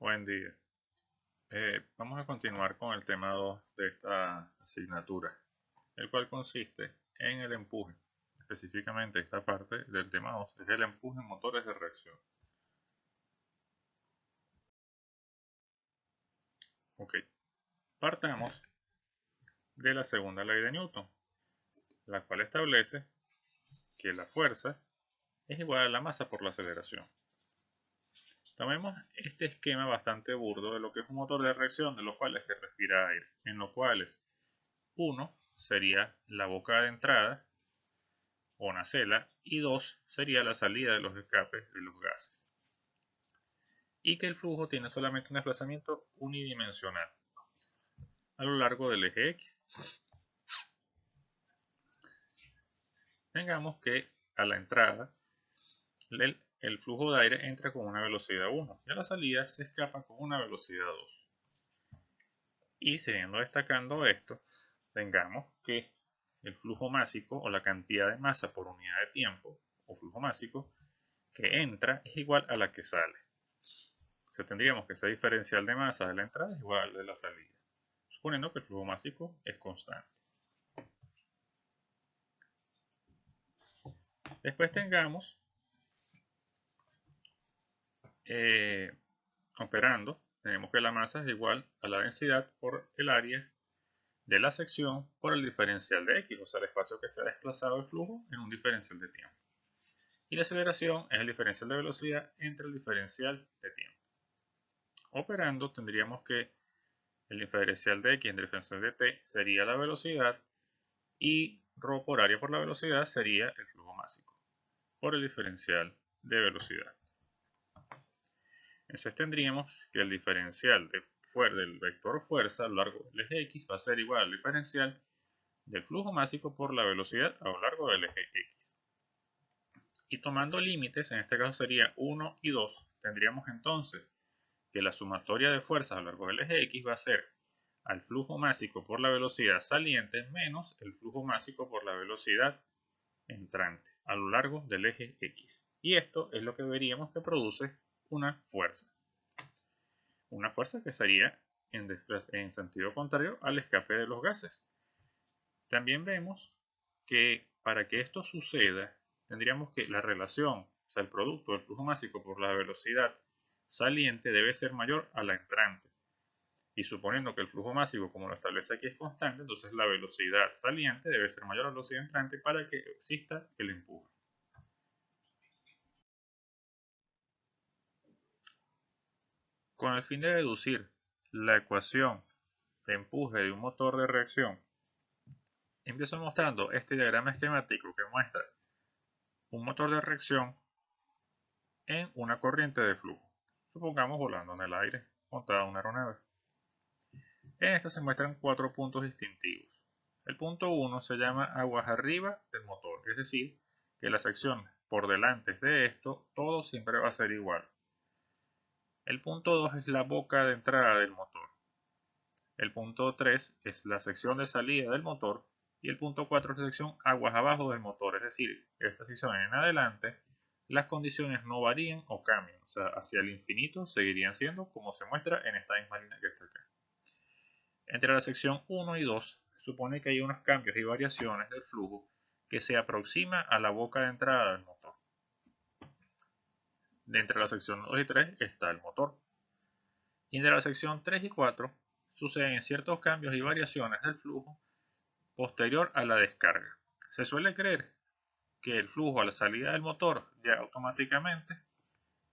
Buen día. Vamos a continuar con el tema 2 de esta asignatura, el cual consiste en el empuje. Específicamente esta parte del tema 2 es el empuje en motores de reacción. Ok, partamos de la segunda ley de Newton, la cual establece que la fuerza es igual a la masa por la aceleración. Tomemos este esquema bastante burdo de lo que es un motor de reacción, de los cuales se respira aire, en los cuales 1 sería la boca de entrada o nacela y 2 sería la salida de los escapes de los gases. Y que el flujo tiene solamente un desplazamiento unidimensional a lo largo del eje X. Tengamos que a la entrada el flujo de aire entra con una velocidad 1 y a la salida se escapa con una velocidad 2. Y siguiendo destacando esto, tengamos que el flujo másico o la cantidad de masa por unidad de tiempo o flujo másico que entra es igual a la que sale. O sea, tendríamos que ese diferencial de masa de la entrada es igual al de la salida, suponiendo que el flujo másico es constante. Después tengamos, operando, tenemos que la masa es igual a la densidad por el área de la sección por el diferencial de x, o sea, el espacio que se ha desplazado el flujo en un diferencial de tiempo. Y la aceleración es el diferencial de velocidad entre el diferencial de tiempo. Operando tendríamos que el diferencial de x entre el diferencial de t sería la velocidad y ρ por área por la velocidad sería el flujo másico por el diferencial de velocidad. Entonces tendríamos que el diferencial del vector fuerza a lo largo del eje X va a ser igual al diferencial del flujo másico por la velocidad a lo largo del eje X. Y tomando límites, en este caso sería 1 y 2, tendríamos entonces que la sumatoria de fuerzas a lo largo del eje X va a ser al flujo másico por la velocidad saliente menos el flujo másico por la velocidad entrante a lo largo del eje X. Y esto es lo que veríamos que produce una fuerza. Una fuerza que sería en sentido contrario al escape de los gases. También vemos que para que esto suceda, tendríamos que la relación, o sea, el producto del flujo másico por la velocidad saliente debe ser mayor a la entrante. Y suponiendo que el flujo másico, como lo establece aquí, es constante, entonces la velocidad saliente debe ser mayor a la velocidad entrante para que exista el empuje. Con el fin de deducir la ecuación de empuje de un motor de reacción, empiezo mostrando este diagrama esquemático que muestra un motor de reacción en una corriente de flujo, supongamos volando en el aire montada en una aeronave. En esta se muestran 4 puntos distintivos. El punto 1 se llama aguas arriba del motor, es decir, que la sección por delante de esto, todo siempre va a ser igual. El punto 2 es la boca de entrada del motor. El punto 3 es la sección de salida del motor. Y el punto 4 es la sección aguas abajo del motor, es decir, esta sección en adelante, las condiciones no varían o cambian, o sea, hacia el infinito seguirían siendo como se muestra en esta misma línea que está acá. Entre la sección 1 y 2 se supone que hay unos cambios y variaciones del flujo que se aproxima a la boca de entrada del motor. De entre la sección 2 y 3 está el motor. Y entre la sección 3 y 4 suceden ciertos cambios y variaciones del flujo posterior a la descarga. Se suele creer que el flujo a la salida del motor ya automáticamente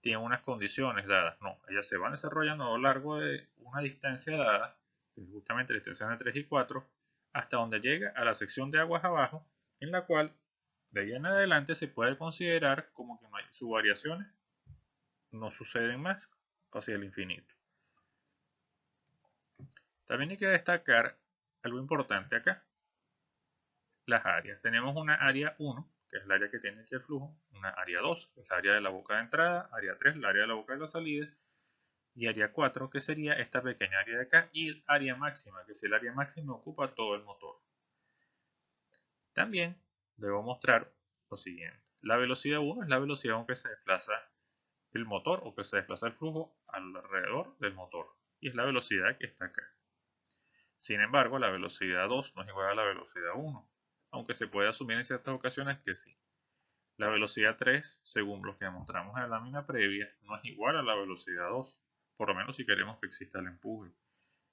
tiene unas condiciones dadas. No, ellas se van desarrollando a lo largo de una distancia dada, que es justamente la distancia de 3 y 4, hasta donde llega a la sección de aguas abajo, en la cual de ahí en adelante se puede considerar como que no hay sus variaciones, no suceden más hacia el infinito. También hay que destacar algo importante acá, las áreas. Tenemos una área 1, que es el área que tiene aquí el flujo, una área 2, que es el área de la boca de entrada, área 3, el área de la boca de la salida, y área 4, que sería esta pequeña área de acá, y el área máxima, que es el área máxima ocupa todo el motor. También debo mostrar lo siguiente. La velocidad 1 es la velocidad con que se desplaza el motor o que se desplaza el flujo alrededor del motor, y es la velocidad que está acá. Sin embargo, la velocidad 2 no es igual a la velocidad 1, aunque se puede asumir en ciertas ocasiones que sí. La velocidad 3, según lo que demostramos en la lámina previa, no es igual a la velocidad 2, por lo menos si queremos que exista el empuje.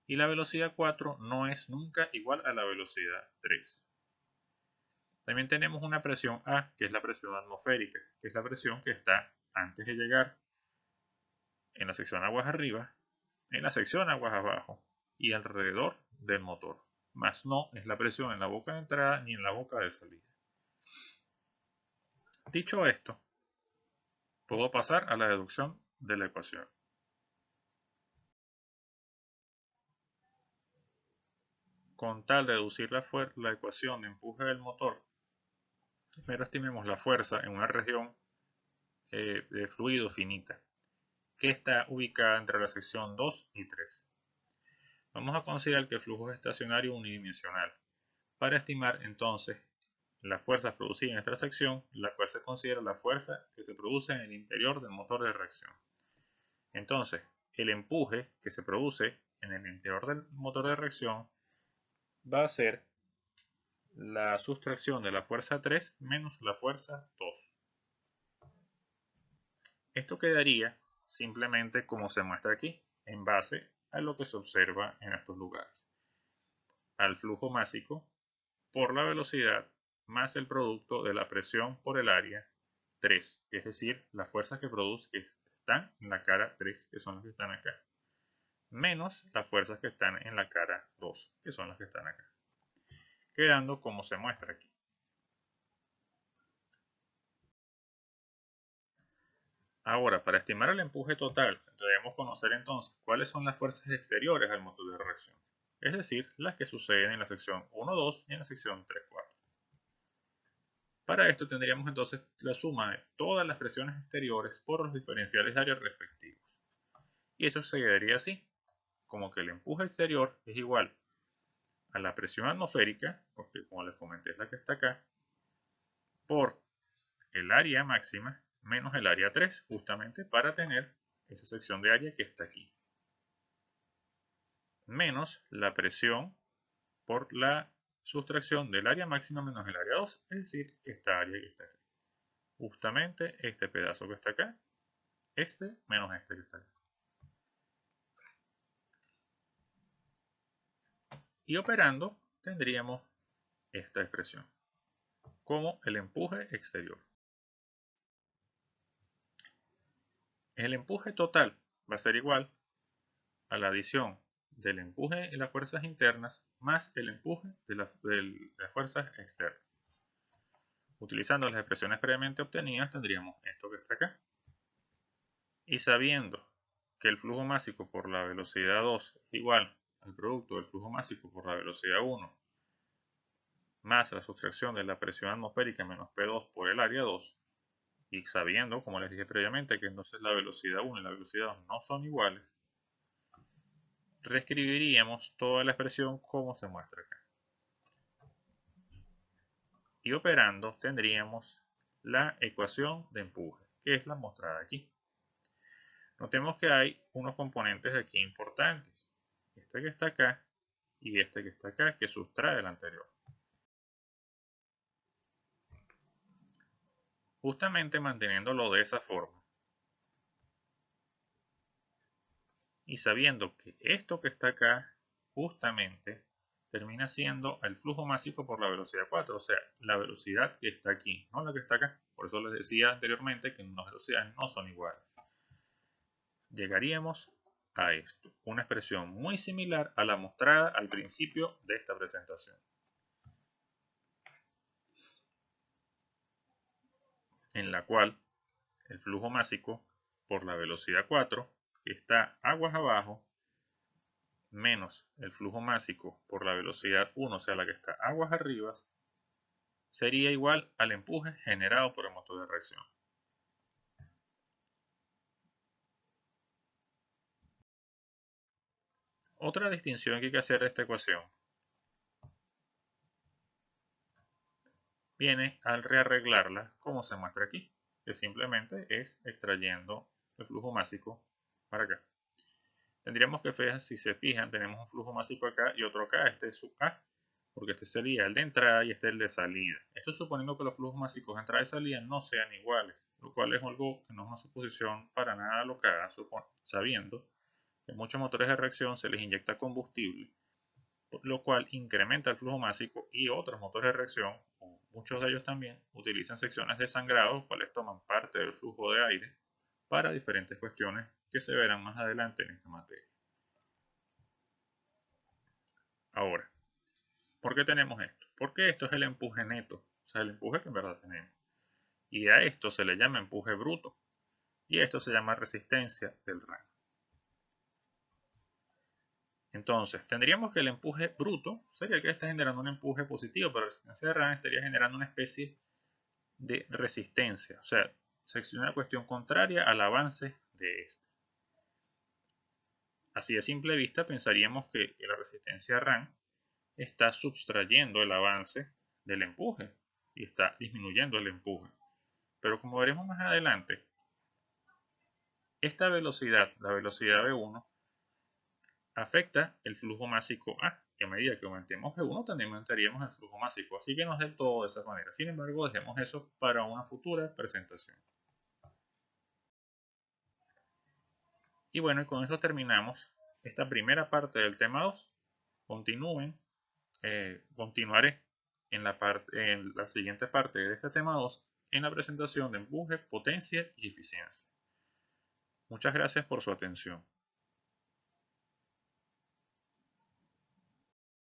Y la velocidad 4 no es nunca igual a la velocidad 3. También tenemos una presión A, que es la presión atmosférica, que es la presión que está antes de llegar en la sección aguas arriba, en la sección aguas abajo y alrededor del motor, más no es la presión en la boca de entrada ni en la boca de salida. Dicho esto, puedo pasar a la deducción de la ecuación. Con tal de deducir la ecuación de empuje del motor, primero estimemos la fuerza en una región de fluido finita, que está ubicada entre la sección 2 y 3. Vamos a considerar que el flujo es estacionario unidimensional. Para estimar entonces las fuerzas producidas en esta sección, la cual se considera la fuerza que se produce en el interior del motor de reacción. Entonces, el empuje que se produce en el interior del motor de reacción va a ser la sustracción de la fuerza 3 menos la fuerza 2. Esto quedaría simplemente como se muestra aquí, en base a lo que se observa en estos lugares. Al flujo másico por la velocidad más el producto de la presión por el área 3, es decir, las fuerzas que produce que están en la cara 3, que son las que están acá, menos las fuerzas que están en la cara 2, que son las que están acá, quedando como se muestra aquí. Ahora, para estimar el empuje total, debemos conocer entonces cuáles son las fuerzas exteriores al motor de reacción, es decir, las que suceden en la sección 1-2 y en la sección 3-4. Para esto tendríamos entonces la suma de todas las presiones exteriores por los diferenciales de área respectivos. Y eso se quedaría así, como que el empuje exterior es igual a la presión atmosférica, porque como les comenté es la que está acá, por el área máxima menos el área 3, justamente para tener esa sección de área que está aquí, menos la presión por la sustracción del área máxima menos el área 2, es decir, esta área que está aquí. Justamente este pedazo que está acá, este menos este que está acá. Y operando tendríamos esta expresión como el empuje exterior. El empuje total va a ser igual a la adición del empuje y las fuerzas internas más el empuje de las fuerzas externas. Utilizando las expresiones previamente obtenidas tendríamos esto que está acá. Y sabiendo que el flujo másico por la velocidad 2 es igual al producto del flujo másico por la velocidad 1 más la sustracción de la presión atmosférica menos P2 por el área 2, y sabiendo, como les dije previamente, que entonces la velocidad 1 y la velocidad 2 no son iguales, reescribiríamos toda la expresión como se muestra acá. Y operando tendríamos la ecuación de empuje, que es la mostrada aquí. Notemos que hay unos componentes aquí importantes. Este que está acá y este que está acá, que sustrae el anterior. Justamente manteniéndolo de esa forma. Y sabiendo que esto que está acá, justamente, termina siendo el flujo másico por la velocidad 4, o sea, la velocidad que está aquí, no la que está acá. Por eso les decía anteriormente que las velocidades no son iguales. Llegaríamos a esto, una expresión muy similar a la mostrada al principio de esta presentación, en la cual el flujo másico por la velocidad 4, que está aguas abajo, menos el flujo másico por la velocidad 1, o sea, la que está aguas arriba, sería igual al empuje generado por el motor de reacción. Otra distinción que hay que hacer de esta ecuación viene al rearreglarla como se muestra aquí, que simplemente es extrayendo el flujo másico para acá. Tendríamos que, si se fijan, tenemos un flujo másico acá y otro acá. Este es su A, porque este sería el de entrada y este es el de salida. Esto suponiendo que los flujos másicos de entrada y salida no sean iguales, lo cual es algo que no es una suposición para nada alocada, sabiendo que muchos motores de reacción se les inyecta combustible, lo cual incrementa el flujo másico, y otros motores de reacción, o muchos de ellos también, utilizan secciones de sangrado, los cuales toman parte del flujo de aire para diferentes cuestiones que se verán más adelante en esta materia. Ahora, ¿por qué tenemos esto? Porque esto es el empuje neto, o sea, el empuje que en verdad tenemos. Y a esto se le llama empuje bruto, y esto se llama resistencia del rango. Entonces, tendríamos que el empuje bruto sería el que está generando un empuje positivo, pero la resistencia de RAM estaría generando una especie de resistencia, o sea, sería una cuestión contraria al avance de este. Así de simple vista pensaríamos que la resistencia RAM está subtrayendo el avance del empuje y está disminuyendo el empuje. Pero como veremos más adelante, esta velocidad, la velocidad V1, afecta el flujo másico A, y a medida que aumentemos V1 también aumentaríamos el flujo másico, así que no es del todo de esa manera. Sin embargo, dejemos eso para una futura presentación. Y bueno, y con eso terminamos esta primera parte del tema 2. Continuaré en la siguiente parte de este tema 2 en la presentación de empuje, potencia y eficiencia. Muchas gracias por su atención.